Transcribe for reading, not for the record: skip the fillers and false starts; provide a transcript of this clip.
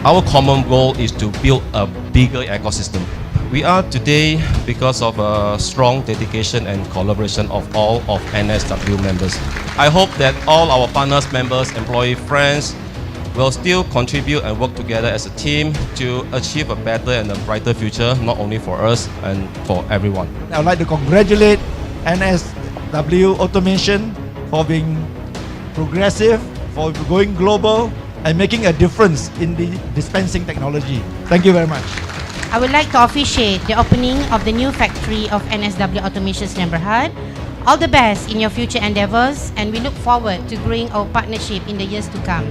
Our common goal is to build a bigger ecosystem. We are today because of a strong dedication and collaboration of all of NSW members. I hope that all our partners, members, employee, friends will still contribute and work together as a team to achieve a better and a brighter future, not only for us and for everyone. I would like to congratulate NSW Automation for being progressive, for going global, and making a difference in the dispensing technology. Thank you very much. I would like to officiate the opening of the new factory of NSW Automation's neighborhood. All the best in your future endeavors, and we look forward to growing our partnership in the years to come.